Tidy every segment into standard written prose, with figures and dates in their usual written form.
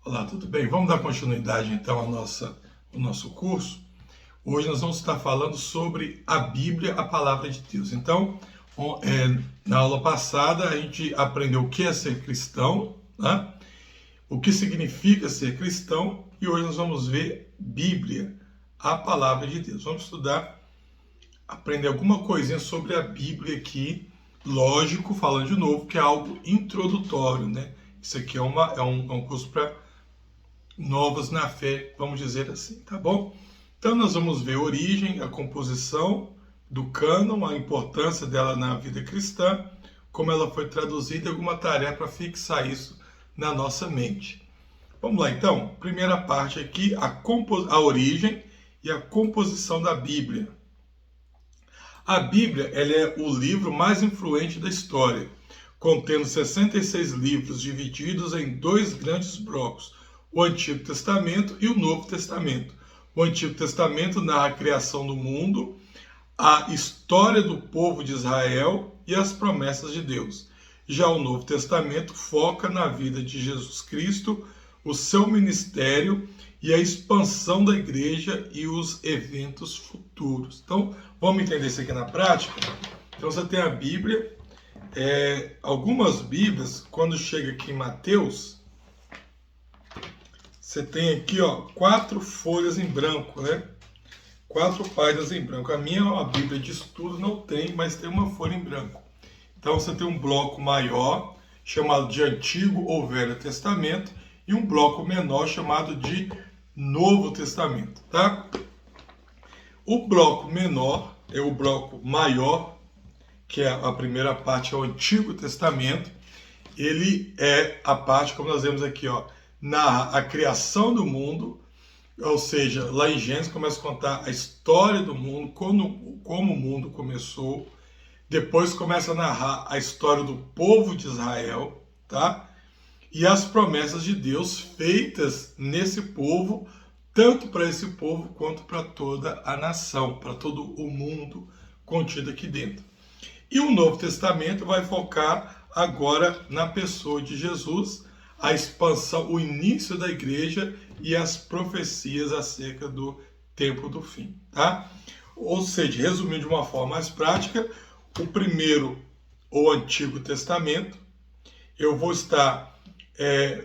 Olá, tudo bem? Vamos dar continuidade então ao nosso curso. Hoje nós vamos estar falando sobre a Bíblia, a Palavra de Deus. Então, na aula passada a gente aprendeu o que é ser cristão, né? O que significa ser cristão, e hoje nós vamos ver Bíblia, a Palavra de Deus. Vamos estudar, aprender alguma coisinha sobre a Bíblia aqui, lógico, falando de novo, que é algo introdutório, né? Isso aqui é um curso para novos na fé, vamos dizer assim, tá bom? Então nós vamos ver a origem, a composição do cânon, a importância dela na vida cristã, como ela foi traduzida e alguma tarefa para fixar isso na nossa mente. Vamos lá então, primeira parte aqui, a origem e a composição da Bíblia. A Bíblia ela é o livro mais influente da história, contendo 66 livros divididos em dois grandes blocos, o Antigo Testamento e o Novo Testamento. O Antigo Testamento narra a criação do mundo, a história do povo de Israel e as promessas de Deus. Já o Novo Testamento foca na vida de Jesus Cristo, o seu ministério e a expansão da igreja e os eventos futuros. Então, vamos entender isso aqui na prática? Então, você tem a Bíblia. Algumas Bíblias, quando chega aqui em Mateus, você tem aqui, ó, 4 folhas em branco, né? 4 páginas em branco. A minha é uma Bíblia de estudo, não tem, mas tem uma folha em branco. Então você tem um bloco maior, chamado de Antigo ou Velho Testamento, e um bloco menor, chamado de Novo Testamento, tá? O bloco menor é o bloco maior, que é a primeira parte, é o Antigo Testamento. Ele é a parte, como nós vemos aqui, ó, narra a criação do mundo, ou seja, lá em Gênesis começa a contar a história do mundo, como o mundo começou. Depois começa a narrar a história do povo de Israel, tá? E as promessas de Deus feitas nesse povo, tanto para esse povo quanto para toda a nação, para todo o mundo contido aqui dentro. E o Novo Testamento vai focar agora na pessoa de Jesus, a expansão, o início da igreja e as profecias acerca do tempo do fim, tá? Ou seja, resumindo de uma forma mais prática, o primeiro, o Antigo Testamento, eu vou estar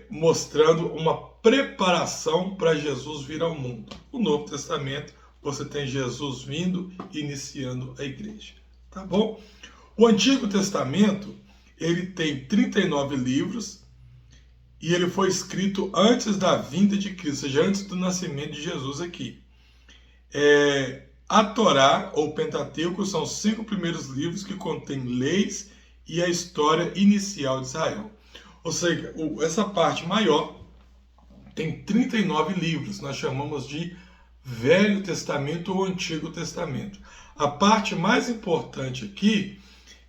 mostrando uma preparação para Jesus vir ao mundo. O Novo Testamento, você tem Jesus vindo, iniciando a igreja, tá bom? O Antigo Testamento, ele tem 39 livros, e ele foi escrito antes da vinda de Cristo, ou seja, antes do nascimento de Jesus aqui. A Torá, ou Pentateuco, são os 5 primeiros livros que contêm leis e a história inicial de Israel. Ou seja, essa parte maior tem 39 livros, nós chamamos de Velho Testamento ou Antigo Testamento. A parte mais importante aqui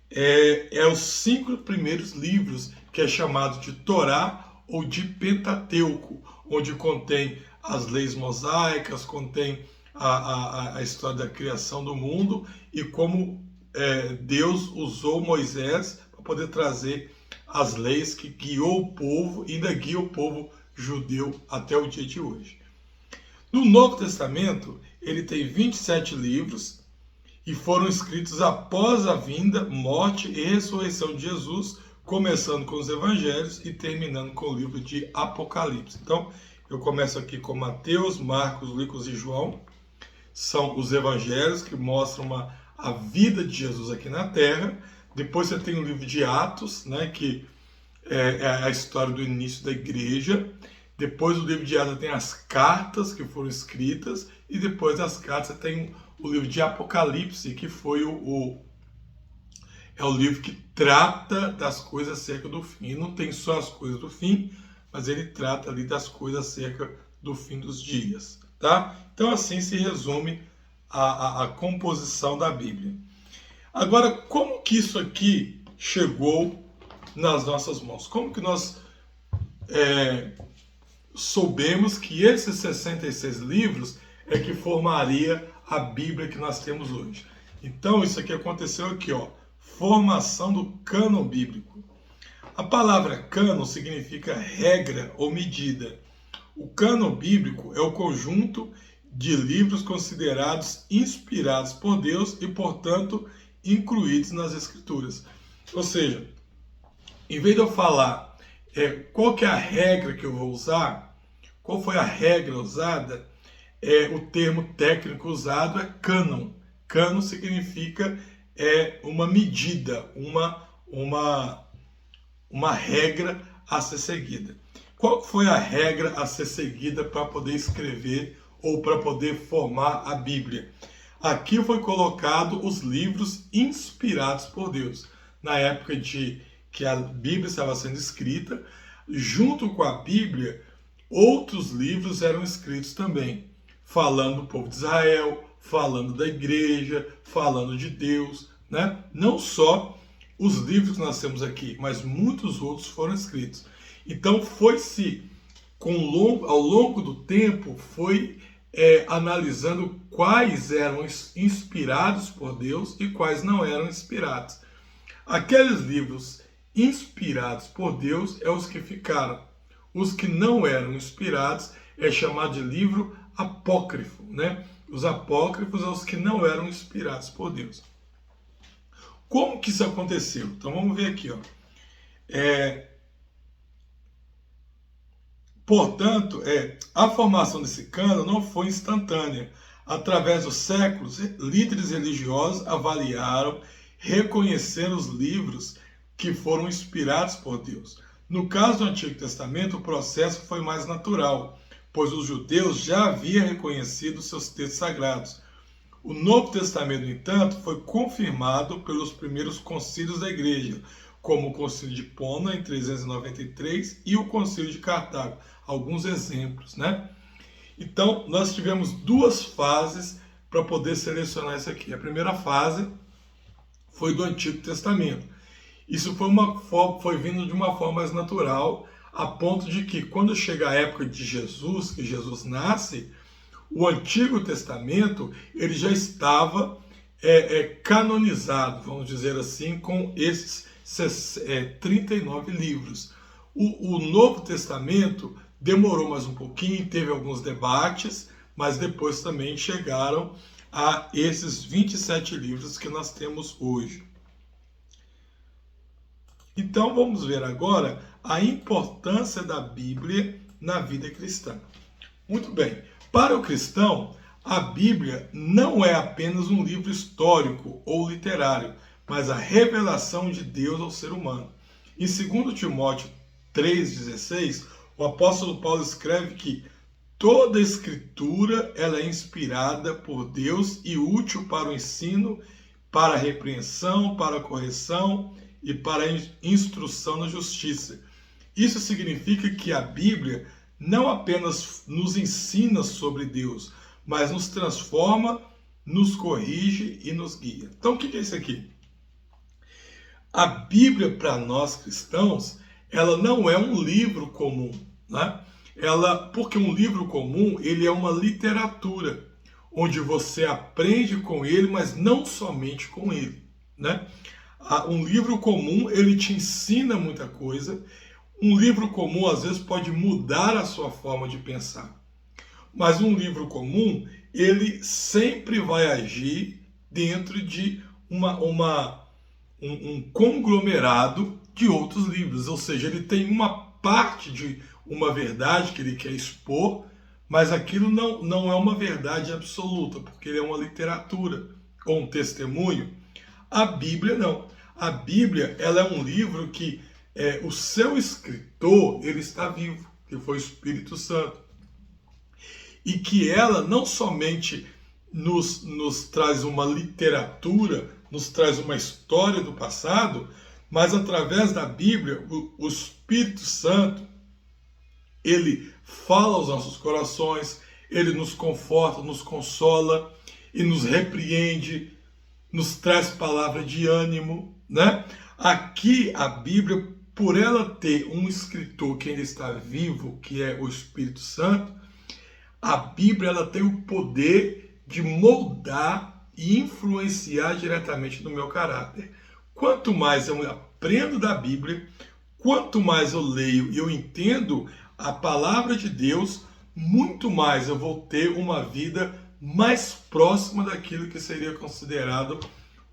é os 5 primeiros livros, que é chamado de Torá, ou de Pentateuco, onde contém as leis mosaicas, contém a história da criação do mundo e como Deus usou Moisés para poder trazer as leis que guiou o povo e ainda guia o povo judeu até o dia de hoje. No Novo Testamento, ele tem 27 livros e foram escritos após a vinda, morte e ressurreição de Jesus, começando com os evangelhos e terminando com o livro de Apocalipse. Então, eu começo aqui com Mateus, Marcos, Lucas e João. São os evangelhos que mostram a vida de Jesus aqui na Terra. Depois você tem o livro de Atos, né, que é a história do início da igreja. Depois do livro de Atos tem as cartas que foram escritas. E depois das cartas você tem o livro de Apocalipse, que foi é o livro que trata das coisas acerca do fim. E não tem só as coisas do fim, mas ele trata ali das coisas acerca do fim dos dias, tá? Então assim se resume a composição da Bíblia. Agora, como que isso aqui chegou nas nossas mãos? Como que nós soubemos que esses 66 livros é que formaria a Bíblia que nós temos hoje? Então isso aqui aconteceu aqui, ó. Formação do cânon bíblico. A palavra cânon significa regra ou medida. O cânon bíblico é o conjunto de livros considerados inspirados por Deus e, portanto, incluídos nas Escrituras. Ou seja, em vez de eu falar qual que é a regra que eu vou usar, qual foi a regra usada, o termo técnico usado é cânon. Cânon significa uma medida, uma regra a ser seguida. Qual foi a regra a ser seguida para poder escrever ou para poder formar a Bíblia? Aqui foi colocado os livros inspirados por Deus. Na época de que a Bíblia estava sendo escrita, junto com a Bíblia, outros livros eram escritos também, falando do povo de Israel, falando da igreja, falando de Deus, né? Não só os livros que nós temos aqui, mas muitos outros foram escritos. Então foi-se, ao longo do tempo, foi analisando quais eram inspirados por Deus e quais não eram inspirados. Aqueles livros inspirados por Deus é os que ficaram. Os que não eram inspirados é chamado de livro apócrifo, né? Os apócrifos são os que não eram inspirados por Deus. Como que isso aconteceu? Então vamos ver aqui, ó. Portanto, a formação desse cânon não foi instantânea. Através dos séculos, líderes religiosos avaliaram, reconheceram os livros que foram inspirados por Deus. No caso do Antigo Testamento, o processo foi mais natural, pois os judeus já haviam reconhecido seus textos sagrados. O Novo Testamento, no entanto, foi confirmado pelos primeiros concílios da Igreja, como o Concílio de Pona, em 393, e o Concílio de Cartago. Alguns exemplos, né? Então, nós tivemos duas fases para poder selecionar isso aqui. A primeira fase foi do Antigo Testamento. Isso foi vindo de uma forma mais natural, a ponto de que, quando chega a época de Jesus, que Jesus nasce, o Antigo Testamento ele já estava canonizado, vamos dizer assim, com esses 39 livros. O Novo Testamento demorou mais um pouquinho, teve alguns debates, mas depois também chegaram a esses 27 livros que nós temos hoje. Então vamos ver agora a importância da Bíblia na vida cristã. Muito bem, para o cristão, a Bíblia não é apenas um livro histórico ou literário, mas a revelação de Deus ao ser humano. Em 2 Timóteo 3,16, o apóstolo Paulo escreve que toda a escritura ela é inspirada por Deus e útil para o ensino, para a repreensão, para a correção e para a instrução na justiça. Isso significa que a Bíblia não apenas nos ensina sobre Deus, mas nos transforma, nos corrige e nos guia. Então, o que é isso aqui? A Bíblia, para nós cristãos, ela não é um livro comum, né? Porque um livro comum, ele é uma literatura, onde você aprende com ele, mas não somente com ele, né? Um livro comum, ele te ensina muita coisa. Um livro comum, às vezes, pode mudar a sua forma de pensar. Mas um livro comum, ele sempre vai agir dentro de um conglomerado de outros livros. Ou seja, ele tem uma parte de uma verdade que ele quer expor, mas aquilo não é uma verdade absoluta, porque ele é uma literatura ou um testemunho. A Bíblia não. A Bíblia ela é um livro que o seu escritor ele está vivo, que foi o Espírito Santo. E que ela não somente nos traz uma literatura, nos traz uma história do passado, mas através da Bíblia, o Espírito Santo, ele fala aos nossos corações, ele nos conforta, nos consola e nos repreende, nos traz palavra de ânimo, né? Aqui a Bíblia, por ela ter um escritor que ainda está vivo, que é o Espírito Santo, a Bíblia ela tem o poder de moldar e influenciar diretamente no meu caráter. Quanto mais eu aprendo da Bíblia, quanto mais eu leio e eu entendo a palavra de Deus, muito mais eu vou ter uma vida mais próxima daquilo que seria considerado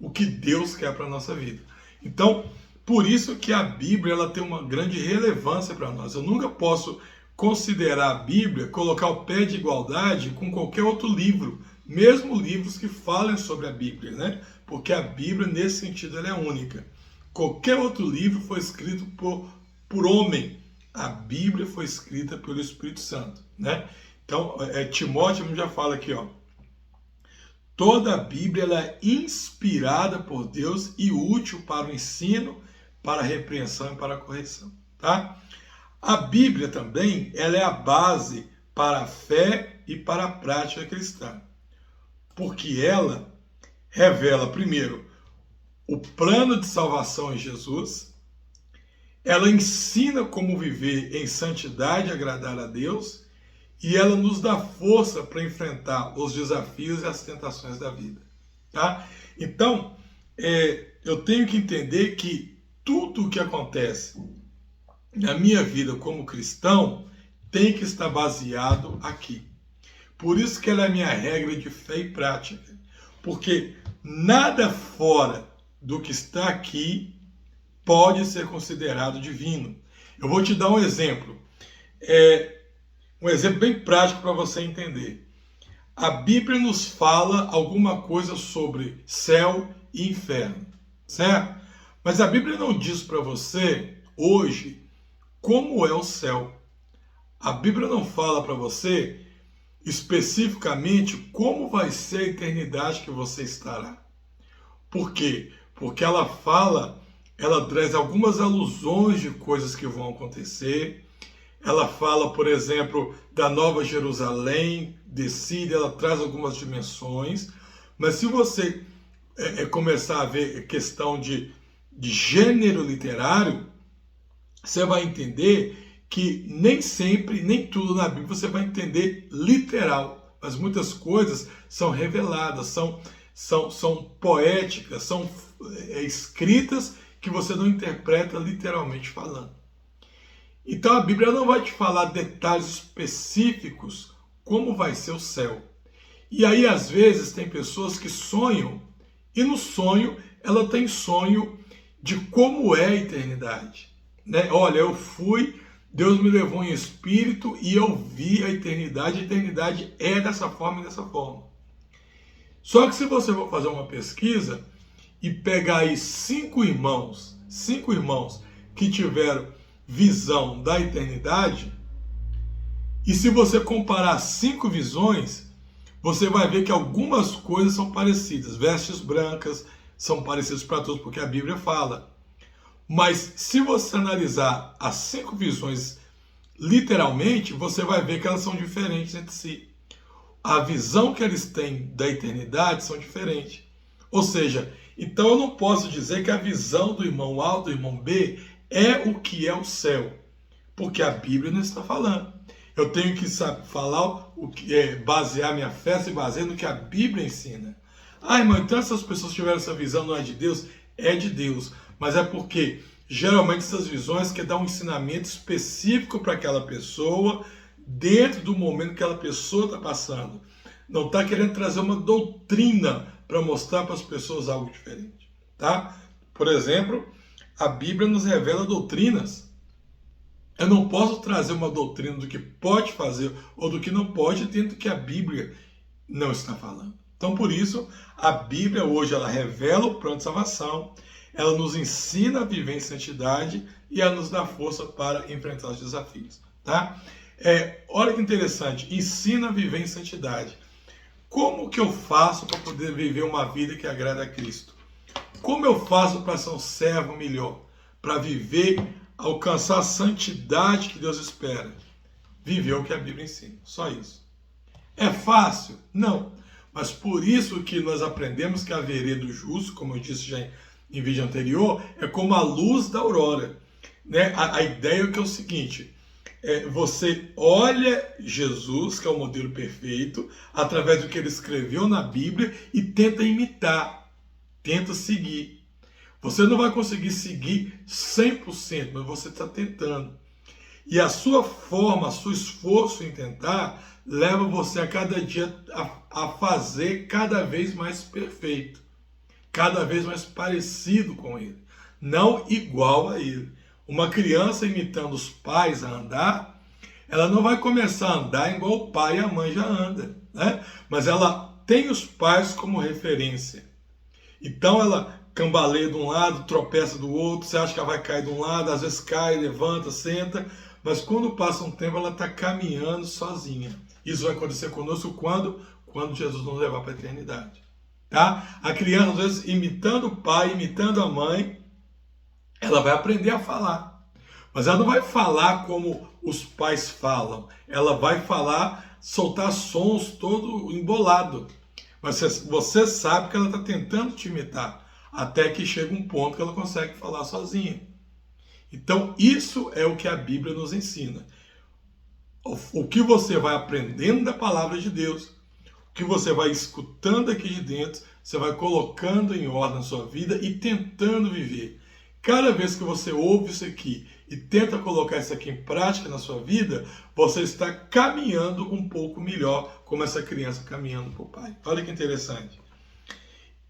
o que Deus quer para a nossa vida. Então, por isso que a Bíblia ela tem uma grande relevância para nós. Eu nunca posso considerar a Bíblia, colocar o pé de igualdade com qualquer outro livro, mesmo livros que falem sobre a Bíblia, né? Porque a Bíblia, nesse sentido, ela é única. Qualquer outro livro foi escrito por homem. A Bíblia foi escrita pelo Espírito Santo, né? Então, Timóteo já fala aqui, ó. Toda a Bíblia ela é inspirada por Deus e útil para o ensino, para a repreensão e para a correção, tá? A Bíblia também ela é a base para a fé e para a prática cristã, porque ela revela, primeiro, o plano de salvação em Jesus, ela ensina como viver em santidade e agradar a Deus, e ela nos dá força para enfrentar os desafios e as tentações da vida, tá? Então, eu tenho que entender que tudo o que acontece na minha vida como cristão tem que estar baseado aqui. Por isso que ela é a minha regra de fé e prática, porque nada fora do que está aqui pode ser considerado divino. Eu vou te dar um exemplo. Um exemplo bem prático para você entender. A Bíblia nos fala alguma coisa sobre céu e inferno, certo? Mas a Bíblia não diz para você, hoje, como é o céu. A Bíblia não fala para você, especificamente, como vai ser a eternidade que você estará. Por quê? Porque ela traz algumas alusões de coisas que vão acontecer. Ela fala, por exemplo, da Nova Jerusalém, descida, ela traz algumas dimensões, mas se você começar a ver questão de gênero literário, você vai entender que nem sempre, nem tudo na Bíblia você vai entender literal, mas muitas coisas são reveladas, são poéticas, são escritas que você não interpreta literalmente falando. Então a Bíblia não vai te falar detalhes específicos como vai ser o céu. E aí às vezes tem pessoas que sonham, e no sonho ela tem sonho de como é a eternidade, né? Olha, eu fui, Deus me levou em espírito e eu vi a eternidade é dessa forma e dessa forma. Só que se você for fazer uma pesquisa e pegar aí cinco irmãos que tiveram visão da eternidade, e se você comparar 5 visões, você vai ver que algumas coisas são parecidas. Vestes brancas são parecidas para todos, porque a Bíblia fala. Mas se você analisar as 5 visões literalmente, você vai ver que elas são diferentes entre si. A visão que eles têm da eternidade são diferentes. Ou seja, então eu não posso dizer que a visão do irmão A ou do irmão B é o que é o céu, porque a Bíblia não está falando. Eu tenho que falar o que basear minha fé, se basear no que a Bíblia ensina. Ah, irmão, então essas pessoas tiveram essa visão, não é de Deus? É de Deus, mas é porque geralmente essas visões querem dar um ensinamento específico para aquela pessoa, dentro do momento que aquela pessoa está passando. Não está querendo trazer uma doutrina para mostrar para as pessoas algo diferente, tá? Por exemplo, a Bíblia nos revela doutrinas. Eu não posso trazer uma doutrina do que pode fazer ou do que não pode dentro do que a Bíblia não está falando. Então, por isso, a Bíblia hoje ela revela o plano de salvação, ela nos ensina a viver em santidade e ela nos dá força para enfrentar os desafios, tá? Olha que interessante, ensina a viver em santidade. Como que eu faço para poder viver uma vida que agrada a Cristo? Como eu faço para ser um servo melhor? Para viver, alcançar a santidade que Deus espera? Viver o que a Bíblia ensina. Só isso. É fácil? Não. Mas por isso que nós aprendemos que a vereda do justo, como eu disse já em vídeo anterior, é como a luz da aurora, né? A ideia é que é o seguinte: você olha Jesus, que é o modelo perfeito, através do que ele escreveu na Bíblia e tenta imitar. Tenta seguir. Você não vai conseguir seguir 100%, mas você está tentando. E a sua forma, seu esforço em tentar, leva você a cada dia a fazer cada vez mais perfeito, cada vez mais parecido com ele, não igual a ele. Uma criança imitando os pais a andar, ela não vai começar a andar igual o pai e a mãe já andam, né? Mas ela tem os pais como referência. Então ela cambaleia de um lado, tropeça do outro, você acha que ela vai cair de um lado, às vezes cai, levanta, senta, mas quando passa um tempo ela está caminhando sozinha. Isso vai acontecer conosco quando Jesus nos levar para a eternidade. Tá? A criança, às vezes, imitando o pai, imitando a mãe, ela vai aprender a falar. Mas ela não vai falar como os pais falam. Ela vai falar, soltar sons todo embolado. Mas você sabe que ela está tentando te imitar, até que chega um ponto que ela consegue falar sozinha. Então, isso é o que a Bíblia nos ensina. O que você vai aprendendo da palavra de Deus, o que você vai escutando aqui de dentro, você vai colocando em ordem na sua vida e tentando viver. Cada vez que você ouve isso aqui e tenta colocar isso aqui em prática na sua vida, você está caminhando um pouco melhor, como essa criança caminhando para o pai. Olha que interessante.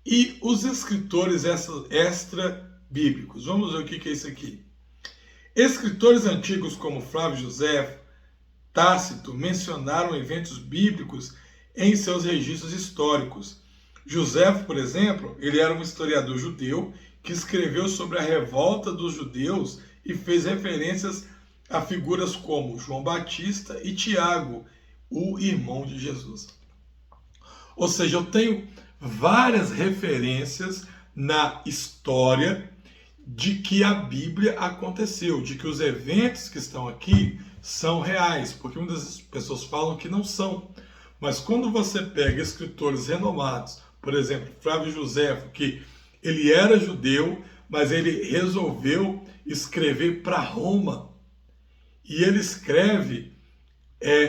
E os escritores extra-bíblicos, vamos ver o que é isso aqui. Escritores antigos como Flávio José, Tácito mencionaram eventos bíblicos em seus registros históricos. José, por exemplo, ele era um historiador judeu que escreveu sobre a revolta dos judeus e fez referências a figuras como João Batista e Tiago, o irmão de Jesus. Ou seja, eu tenho várias referências na história de que a Bíblia aconteceu, de que os eventos que estão aqui são reais, porque muitas pessoas falam que não são. Mas quando você pega escritores renomados, por exemplo, Flávio José, que ele era judeu, mas ele resolveu escrever para Roma. E ele escreve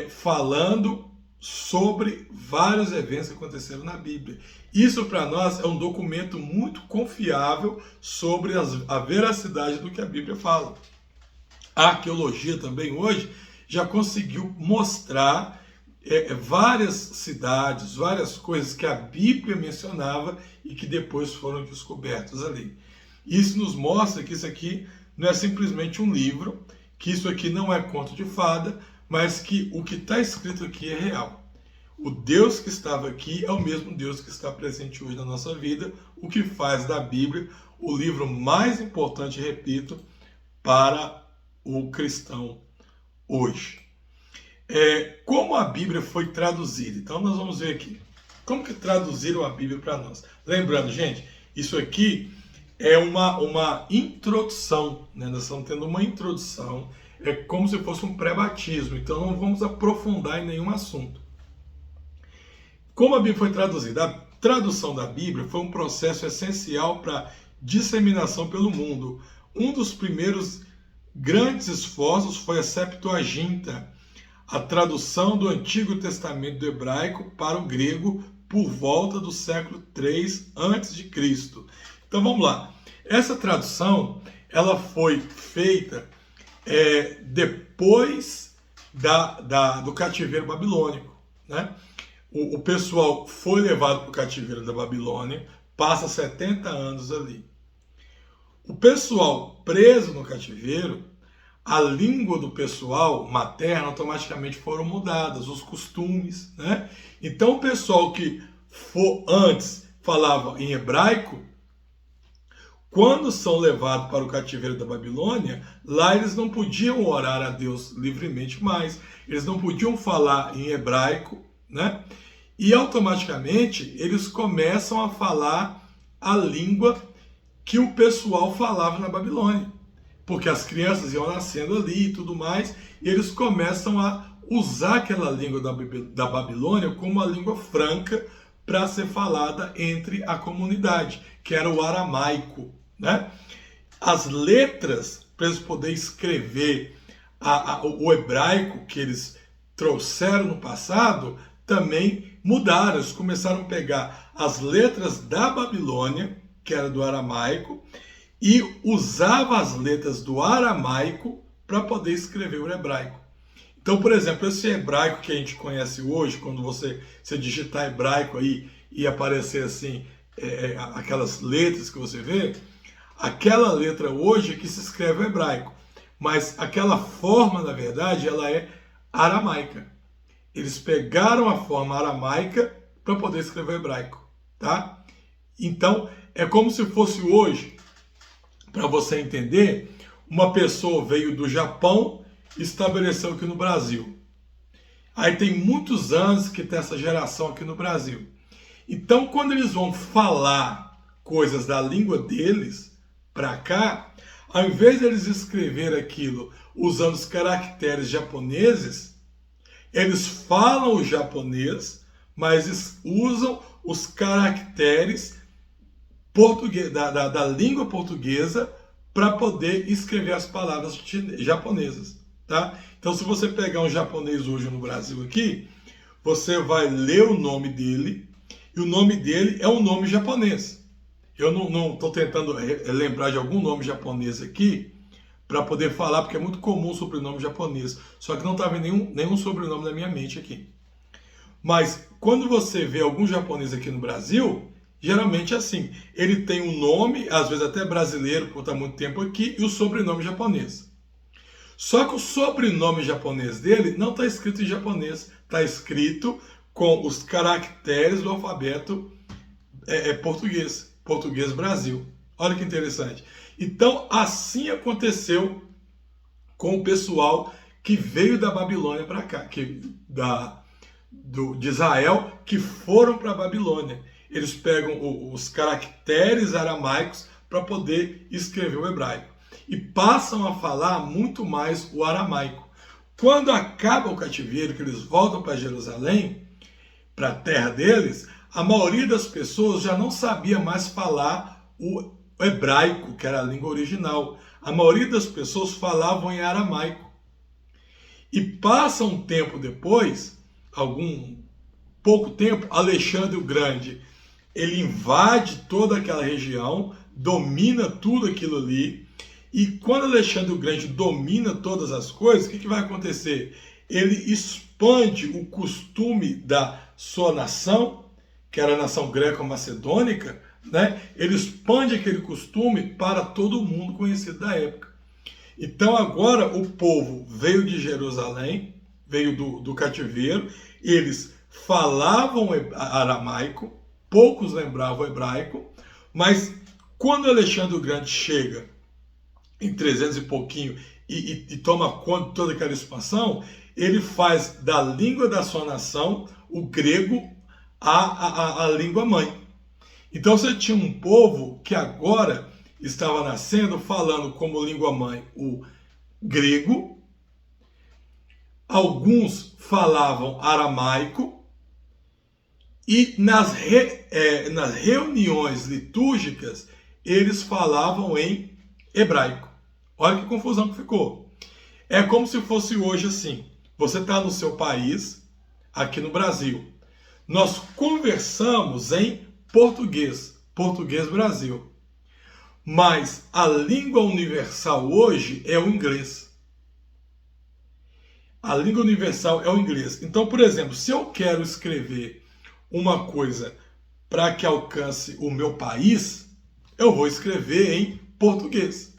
falando sobre vários eventos que aconteceram na Bíblia. Isso para nós é um documento muito confiável sobre a veracidade do que a Bíblia fala. A arqueologia também hoje já conseguiu mostrar várias cidades, várias coisas que a Bíblia mencionava e que depois foram descobertas ali. Isso nos mostra que isso aqui não é simplesmente um livro, que isso aqui não é conto de fada, mas que o que está escrito aqui é real. O Deus que estava aqui é o mesmo Deus que está presente hoje na nossa vida, o que faz da Bíblia o livro mais importante, repito, para o cristão hoje. Como a Bíblia foi traduzida? Então nós vamos ver aqui. Como que traduziram a Bíblia para nós? Lembrando, gente, isso aqui é uma introdução, né? Nós estamos tendo uma introdução, é como se fosse um pré-batismo, então não vamos aprofundar em nenhum assunto. Como a Bíblia foi traduzida? A tradução da Bíblia foi um processo essencial para disseminação pelo mundo. Um dos primeiros grandes esforços foi a Septuaginta, a tradução do Antigo Testamento do hebraico para o grego por volta do século III a.C. Então vamos lá. Essa tradução ela foi feita depois do cativeiro babilônico, né? O pessoal foi levado para o cativeiro da Babilônia, passa 70 anos ali. O pessoal preso no cativeiro, a língua do pessoal materna automaticamente foram mudadas, os costumes, né? Então o pessoal que antes falava em hebraico, quando são levados para o cativeiro da Babilônia, lá eles não podiam orar a Deus livremente mais, eles não podiam falar em hebraico, né? E automaticamente eles começam a falar a língua que o pessoal falava na Babilônia, porque as crianças iam nascendo ali e tudo mais, e eles começam a usar aquela língua da Babilônia como uma língua franca para ser falada entre a comunidade, que era o aramaico, né? As letras, para eles poderem escrever o hebraico que eles trouxeram no passado, também mudaram. Eles começaram a pegar as letras da Babilônia, que era do aramaico, e usava as letras do aramaico para poder escrever o hebraico. Então, por exemplo, esse hebraico que a gente conhece hoje, quando você digitar hebraico aí e aparecer assim, aquelas letras que você vê, aquela letra hoje é que se escreve o hebraico. Mas aquela forma, na verdade, ela é aramaica. Eles pegaram a forma aramaica para poder escrever o hebraico, tá? Então, é como se fosse hoje, para você entender, uma pessoa veio do Japão e estabeleceu aqui no Brasil. Aí tem muitos anos que tem essa geração aqui no Brasil. Então, quando eles vão falar coisas da língua deles para cá, ao invés de eles escrever aquilo usando os caracteres japoneses, eles falam o japonês, mas usam os caracteres da língua portuguesa para poder escrever as palavras japonesas, tá? Então, se você pegar um japonês hoje no Brasil aqui, você vai ler o nome dele, e o nome dele é um nome japonês. Eu não estou tentando lembrar de algum nome japonês aqui para poder falar, porque é muito comum o sobrenome japonês, só que não está vendo nenhum sobrenome na minha mente aqui. Mas quando você vê algum japonês aqui no Brasil, geralmente é assim, ele tem um nome, às vezes até brasileiro, por estar muito tempo aqui, e o sobrenome japonês. Só que o sobrenome japonês dele não está escrito em japonês, está escrito com os caracteres do alfabeto português Brasil. Olha que interessante. Então, assim aconteceu com o pessoal que veio da Babilônia para cá, de Israel, que foram para a Babilônia. Eles pegam os caracteres aramaicos para poder escrever o hebraico. E passam a falar muito mais o aramaico. Quando acaba o cativeiro, que eles voltam para Jerusalém, para a terra deles, a maioria das pessoas já não sabia mais falar o hebraico, que era a língua original. A maioria das pessoas falavam em aramaico. E passa um tempo depois, pouco tempo, Alexandre o Grande, ele invade toda aquela região, domina tudo aquilo ali, e quando Alexandre o Grande domina todas as coisas, o que vai acontecer? Ele expande o costume da sua nação, que era a nação greco-macedônica, né? Ele expande aquele costume para todo mundo conhecido da época. Então agora o povo veio de Jerusalém, veio do cativeiro, eles falavam aramaico, poucos lembravam hebraico, mas quando Alexandre o Grande chega em 300 e pouquinho e toma conta de toda aquela expansão, ele faz da língua da sua nação, o grego, a língua mãe. Então você tinha um povo que agora estava nascendo falando como língua mãe o grego, alguns falavam aramaico, e nas reuniões litúrgicas eles falavam em hebraico. Olha que confusão que ficou. É como se fosse hoje assim, você está no seu país, aqui no Brasil, nós conversamos em português Brasil. Mas a língua universal hoje é o inglês. A língua universal é o inglês. Então, por exemplo, se eu quero escrever uma coisa para que alcance o meu país, eu vou escrever em português.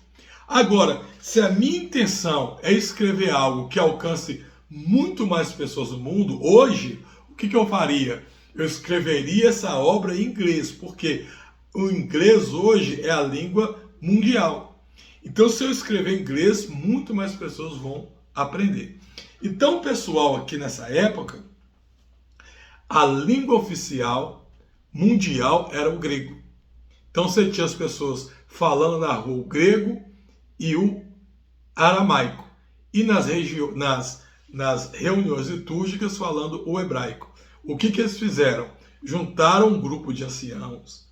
Agora, se a minha intenção é escrever algo que alcance muito mais pessoas no mundo, hoje, o que eu faria? Eu escreveria essa obra em inglês, porque o inglês hoje é a língua mundial. Então, se eu escrever em inglês, muito mais pessoas vão aprender. Então, pessoal, aqui nessa época, a língua oficial mundial era o grego. Então, você tinha as pessoas falando na rua o grego e o aramaico. E nas reuniões litúrgicas falando o hebraico. O que eles fizeram? Juntaram um grupo de anciãos,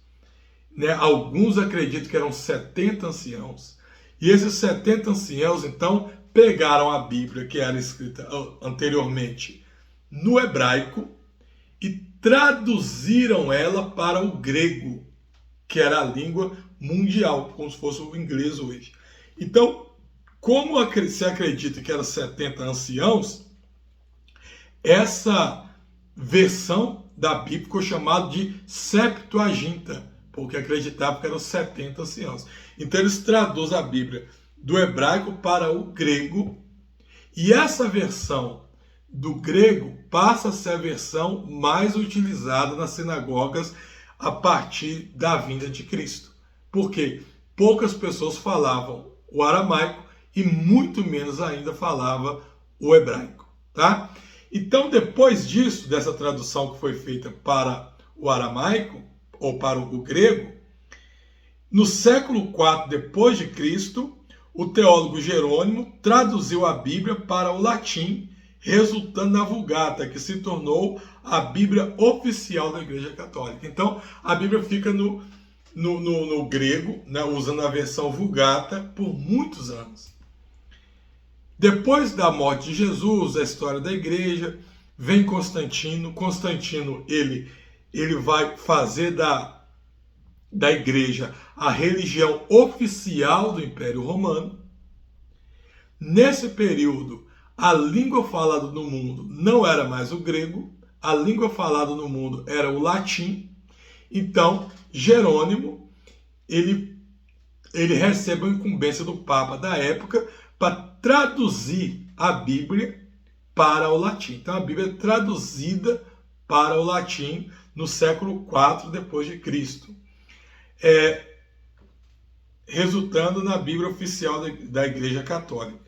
né? Alguns acreditam que eram 70 anciãos. E esses 70 anciãos, então, pegaram a Bíblia, que era escrita anteriormente no hebraico, e traduziram ela para o grego, que era a língua mundial, como se fosse o inglês hoje. Então, Como se acredita que eram 70 anciãos, essa versão da Bíblia ficou chamada de Septuaginta, porque acreditavam que eram 70 anciãos. Então eles traduzem a Bíblia do hebraico para o grego, e essa versão do grego passa a ser a versão mais utilizada nas sinagogas a partir da vinda de Cristo. Porque poucas pessoas falavam o aramaico e muito menos ainda falava o hebraico, tá? Então, depois disso, dessa tradução que foi feita para o aramaico ou para o grego, no século IV depois de Cristo, o teólogo Jerônimo traduziu a Bíblia para o latim, resultando na Vulgata, que se tornou a Bíblia oficial da Igreja Católica. Então, a Bíblia fica no grego, né, usando a versão Vulgata, por muitos anos. Depois da morte de Jesus, a história da Igreja, vem Constantino. Constantino, ele vai fazer da Igreja a religião oficial do Império Romano. Nesse período, a língua falada no mundo não era mais o grego, a língua falada no mundo era o latim. Então, Jerônimo, ele recebe a incumbência do Papa da época para traduzir a Bíblia para o latim. Então, a Bíblia é traduzida para o latim no século IV depois de Cristo, resultando na Bíblia oficial da Igreja Católica.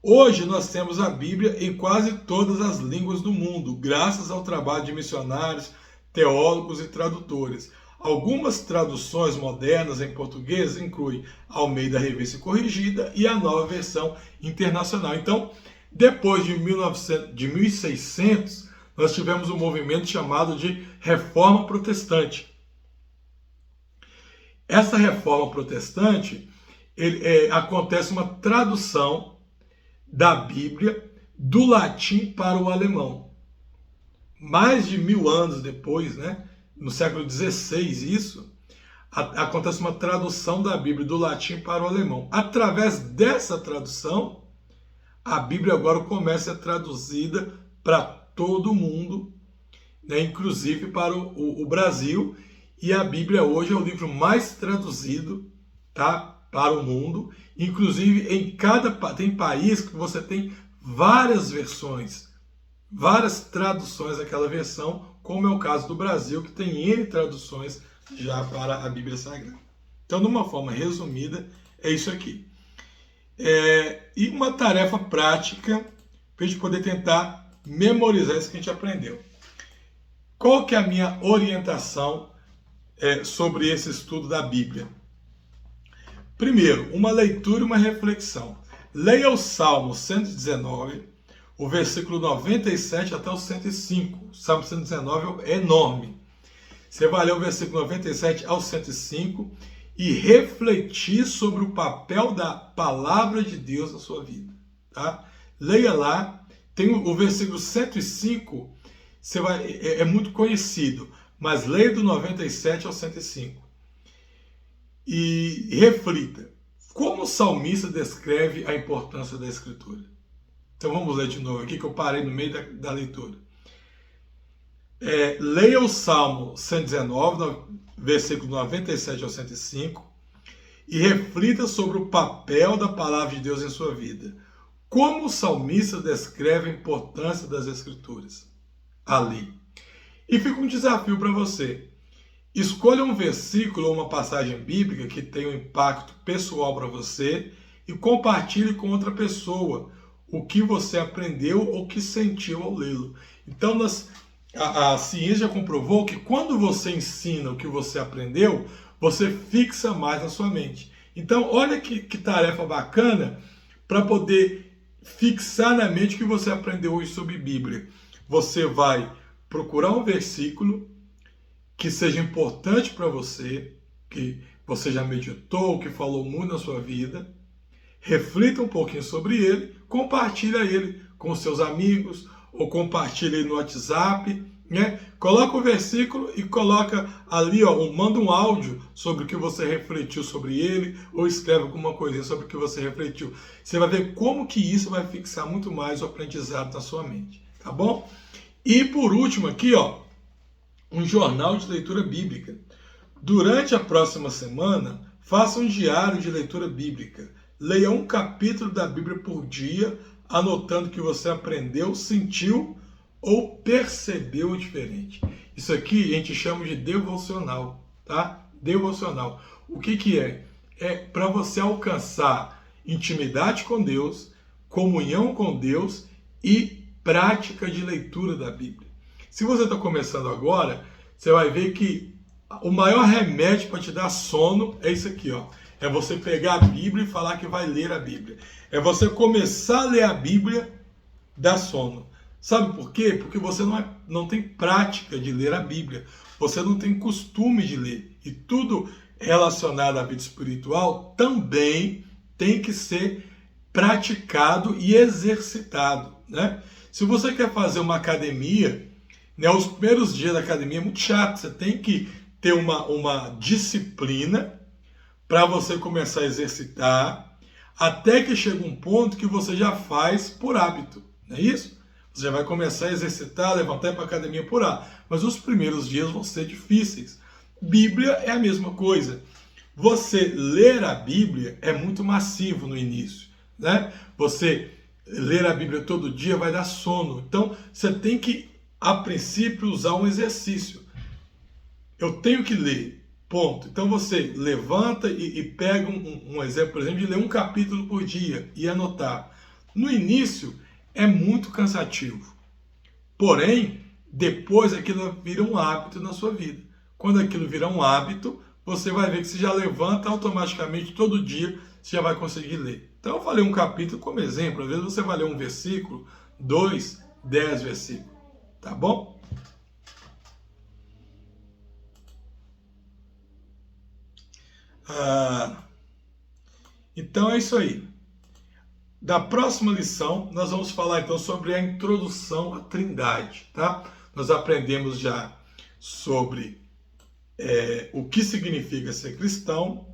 Hoje nós temos a Bíblia em quase todas as línguas do mundo, graças ao trabalho de missionários, teólogos e tradutores. Algumas traduções modernas em português incluem Almeida Revista e Corrigida e a Nova Versão Internacional. Então, depois de 1600, nós tivemos um movimento chamado de Reforma Protestante. Essa Reforma Protestante, acontece uma tradução da Bíblia do latim para o alemão. Mais de 1000 anos depois, né, no século XVI, isso, acontece uma tradução da Bíblia do latim para o alemão. Através dessa tradução, a Bíblia agora começa a ser traduzida para todo mundo, né, inclusive para o Brasil, e a Bíblia hoje é o livro mais traduzido, tá, para o mundo. Inclusive, tem país que você tem várias versões, várias traduções daquela versão, como é o caso do Brasil, que tem N traduções já para a Bíblia Sagrada. Então, de uma forma resumida, é isso aqui. E uma tarefa prática para a gente poder tentar memorizar isso que a gente aprendeu. Qual que é a minha orientação sobre esse estudo da Bíblia? Primeiro, uma leitura e uma reflexão. Leia o Salmo 119, o versículo 97 até o 105. O Salmo 119 é enorme. Você vai ler o versículo 97 ao 105 e refletir sobre o papel da palavra de Deus na sua vida. Tá? Leia lá. Tem o versículo 105, é muito conhecido, mas leia do 97 ao 105. E reflita. Como o salmista descreve a importância da Escritura? Então vamos ler de novo aqui, que eu parei no meio da leitura. Leia o Salmo 119, versículo 97 ao 105, e reflita sobre o papel da palavra de Deus em sua vida. Como o salmista descreve a importância das Escrituras ali. E fica um desafio para você. Escolha um versículo ou uma passagem bíblica que tenha um impacto pessoal para você e compartilhe com outra pessoa o que você aprendeu ou que sentiu ao lê-lo. Então, a ciência já comprovou que quando você ensina o que você aprendeu, você fixa mais na sua mente. Então, olha que tarefa bacana para poder fixar na mente o que você aprendeu hoje sobre Bíblia. Você vai procurar um versículo que seja importante para você, que você já meditou, que falou muito na sua vida, reflita um pouquinho sobre ele, compartilha ele com seus amigos, ou compartilha ele no WhatsApp, né? Coloca o versículo e coloca ali, ó, manda um áudio sobre o que você refletiu sobre ele, ou escreve alguma coisinha sobre o que você refletiu. Você vai ver como que isso vai fixar muito mais o aprendizado na sua mente, tá bom? E por último aqui, ó, um jornal de leitura bíblica. Durante a próxima semana, faça um diário de leitura bíblica. Leia um capítulo da Bíblia por dia, anotando o que você aprendeu, sentiu ou percebeu diferente. Isso aqui a gente chama de devocional, tá? Devocional. O que que é? É para você alcançar intimidade com Deus, comunhão com Deus e prática de leitura da Bíblia. Se você está começando agora, você vai ver que o maior remédio para te dar sono é isso aqui, ó. É você pegar a Bíblia e falar que vai ler a Bíblia. É você começar a ler a Bíblia, dá sono. Sabe por quê? Porque você não tem prática de ler a Bíblia. Você não tem costume de ler. E tudo relacionado à vida espiritual também tem que ser praticado e exercitado, né? Se você quer fazer uma academia, né, os primeiros dias da academia é muito chato. Você tem que ter uma disciplina para você começar a exercitar, até que chega um ponto que você já faz por hábito, não é isso? Você já vai começar a exercitar, levantar para a academia por hábito. Mas os primeiros dias vão ser difíceis. Bíblia é a mesma coisa. Você ler a Bíblia é muito massivo no início, né? Você ler a Bíblia todo dia vai dar sono. Então, você tem que, a princípio, usar um exercício. Eu tenho que ler, ponto. Então, você levanta e pega um exemplo, por exemplo, de ler um capítulo por dia e anotar. No início, é muito cansativo. Porém, depois aquilo vira um hábito na sua vida. Quando aquilo virar um hábito, você vai ver que você já levanta automaticamente todo dia, você já vai conseguir ler. Então eu falei um capítulo como exemplo, às vezes você vai ler um versículo, 2, 10 versículos, tá bom? Então é isso aí. Da próxima lição, nós vamos falar então sobre a introdução à Trindade, tá? Nós aprendemos já sobre o que significa ser cristão.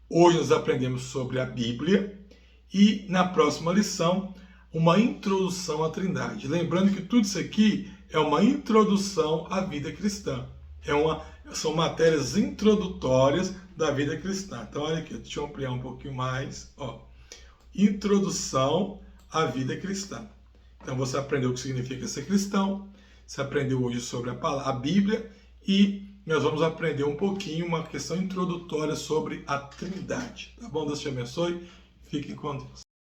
Hoje nós aprendemos sobre a Bíblia e na próxima lição uma introdução à Trindade. Lembrando que tudo isso aqui é uma introdução à vida cristã. São matérias introdutórias da vida cristã. Então olha aqui, deixa eu ampliar um pouquinho mais. Ó, introdução à vida cristã. Então você aprendeu o que significa ser cristão. Você aprendeu hoje sobre a Bíblia e nós vamos aprender um pouquinho, uma questão introdutória sobre a Trindade. Tá bom? Deus te abençoe. Fiquem com Deus.